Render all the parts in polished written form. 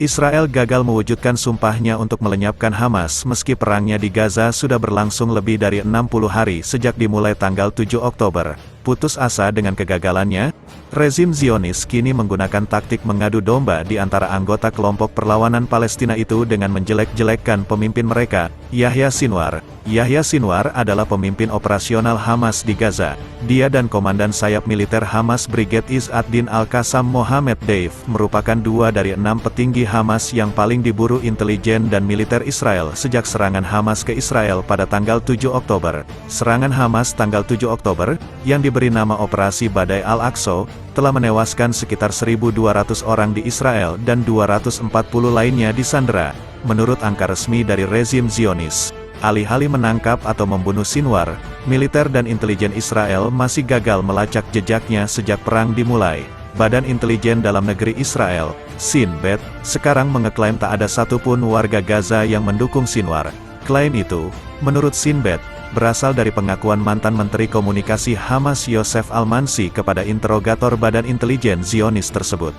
Israel gagal mewujudkan sumpahnya untuk melenyapkan Hamas meski perangnya di Gaza sudah berlangsung lebih dari 60 hari sejak dimulai tanggal 7 Oktober. Putus asa dengan kegagalannya, rezim Zionis kini menggunakan taktik mengadu domba di antara anggota kelompok perlawanan Palestina itu dengan menjelek-jelekkan pemimpin mereka, Yahya Sinwar. Yahya Sinwar adalah pemimpin operasional Hamas di Gaza. Dia dan komandan sayap militer Hamas Brigade Izz-ad-Din Al-Qassam Mohammed Deif merupakan dua dari 6 petinggi Hamas yang paling diburu intelijen dan militer Israel sejak serangan Hamas ke Israel pada tanggal 7 Oktober. Serangan Hamas tanggal 7 Oktober, yang diberi nama Operasi Badai Al-Aqsa, telah menewaskan sekitar 1.200 orang di Israel dan 240 lainnya disandera, menurut angka resmi dari rezim Zionis. Alih-alih menangkap atau membunuh Sinwar, militer dan intelijen Israel masih gagal melacak jejaknya sejak perang dimulai. Badan Intelijen Dalam Negeri Israel, Shin Bet, sekarang mengeklaim tak ada satupun warga Gaza yang mendukung Sinwar. Klaim itu, menurut Shin Bet, berasal dari pengakuan mantan Menteri Komunikasi Hamas Yosef Almansi kepada interogator Badan Intelijen Zionis tersebut.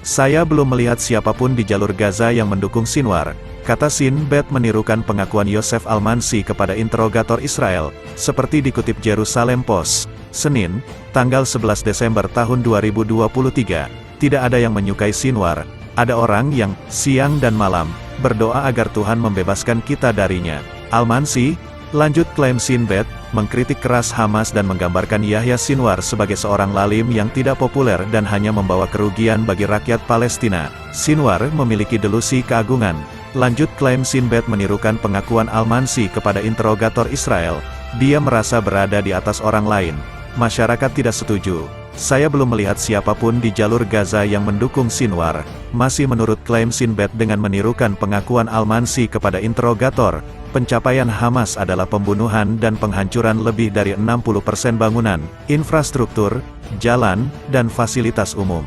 "Saya belum melihat siapapun di jalur Gaza yang mendukung Sinwar," kata Shin Bet menirukan pengakuan Yosef Almansi kepada interogator Israel, seperti dikutip Jerusalem Post. Senin, tanggal 11 Desember tahun 2023, tidak ada yang menyukai Sinwar, ada orang yang, siang dan malam, berdoa agar Tuhan membebaskan kita darinya. Almansi, lanjut klaim Shin Bet, mengkritik keras Hamas dan menggambarkan Yahya Sinwar sebagai seorang lalim yang tidak populer dan hanya membawa kerugian bagi rakyat Palestina. Sinwar memiliki delusi keagungan. Lanjut klaim Shin Bet menirukan pengakuan Almansi kepada interogator Israel. Dia merasa berada di atas orang lain. Masyarakat tidak setuju. "Saya belum melihat siapapun di jalur Gaza yang mendukung Sinwar," masih menurut klaim Shin Bet dengan menirukan pengakuan Almansi kepada interogator. Pencapaian Hamas adalah pembunuhan dan penghancuran lebih dari 60% bangunan, infrastruktur, jalan, dan fasilitas umum.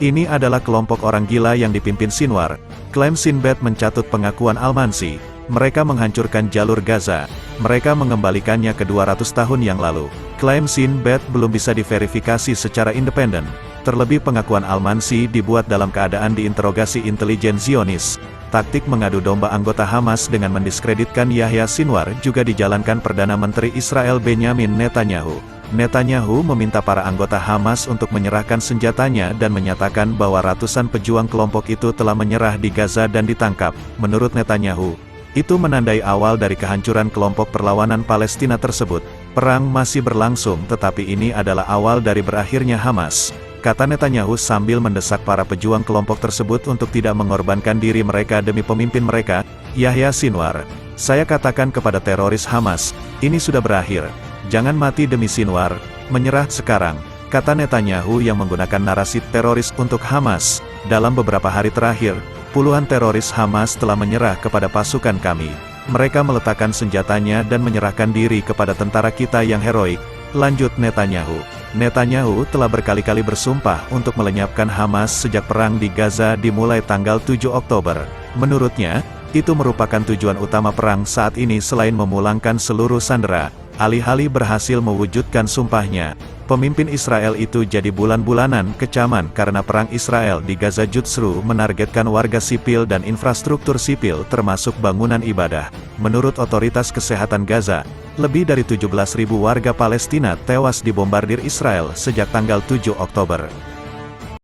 "Ini adalah kelompok orang gila yang dipimpin Sinwar," klaim Shin Bet mencatut pengakuan Almansi. "Mereka menghancurkan jalur Gaza. Mereka mengembalikannya ke 200 tahun yang lalu." Klaim Shin Bet belum bisa diverifikasi secara independen. Terlebih pengakuan Almansi dibuat dalam keadaan diinterogasi intelijen Zionis. Taktik mengadu domba anggota Hamas dengan mendiskreditkan Yahya Sinwar juga dijalankan Perdana Menteri Israel Benyamin Netanyahu. Netanyahu meminta para anggota Hamas untuk menyerahkan senjatanya dan menyatakan bahwa ratusan pejuang kelompok itu telah menyerah di Gaza dan ditangkap. Menurut Netanyahu, itu menandai awal dari kehancuran kelompok perlawanan Palestina tersebut. "Perang masih berlangsung tetapi ini adalah awal dari berakhirnya Hamas," kata Netanyahu sambil mendesak para pejuang kelompok tersebut untuk tidak mengorbankan diri mereka demi pemimpin mereka, Yahya Sinwar. "Saya katakan kepada teroris Hamas, ini sudah berakhir. Jangan mati demi Sinwar, menyerah sekarang," kata Netanyahu yang menggunakan narasi teroris untuk Hamas. "Dalam beberapa hari terakhir, puluhan teroris Hamas telah menyerah kepada pasukan kami. Mereka meletakkan senjatanya dan menyerahkan diri kepada tentara kita yang heroik," lanjut Netanyahu. Netanyahu telah berkali-kali bersumpah untuk melenyapkan Hamas sejak perang di Gaza dimulai tanggal 7 Oktober. Menurutnya, itu merupakan tujuan utama perang saat ini selain memulangkan seluruh sandera. Alih-alih berhasil mewujudkan sumpahnya, pemimpin Israel itu jadi bulan-bulanan kecaman karena perang Israel di Gaza justru menargetkan warga sipil dan infrastruktur sipil termasuk bangunan ibadah. Menurut otoritas kesehatan Gaza, lebih dari 17.000 warga Palestina tewas dibombardir Israel sejak tanggal 7 Oktober.